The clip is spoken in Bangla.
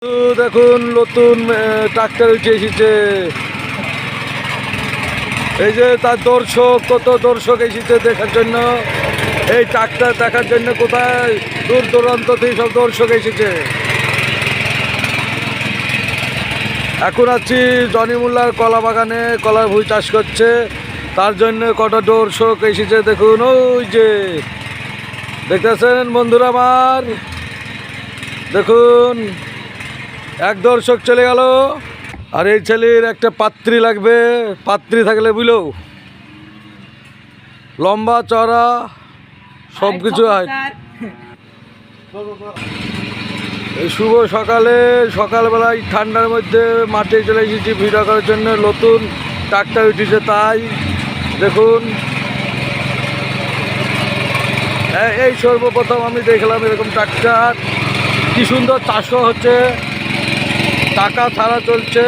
দেখুন নতুন ট্রাক্টর উঠে এসেছে। এই যে তার দর্শক, কত দর্শক এসেছে দেখার জন্য, এই ট্রাক্টর দেখার জন্য। কোথায় দূর দূরান্ত থেকে সব দর্শক এসেছে। এখন আছি জনি মোল্লার কলা বাগানে, কলার ভুঁই চাষ করছে, তার জন্য কটা দর্শক এসেছে। দেখুন ওই যে দেখতেছেন বন্ধুরা আমার, দেখুন এক দর্শক চলে গেল। আর এই ছেলের একটা পাত্রী লাগবে, পাত্রী থাকলে বুঝলো, লম্বা চড়া সব কিছু হয়। এই শুভ সকালে, সকালবেলায় ঠান্ডার মধ্যে মাঠে চলে এসেছি ভিডিও করার জন্য। নতুন ট্রাক্টর উঠেছে, তাই দেখুন এই সর্বপ্রথম আমি দেখলাম এরকম ট্রাক্টর। কি সুন্দর চাষও হচ্ছে, টাকা ছাড়া চলছে।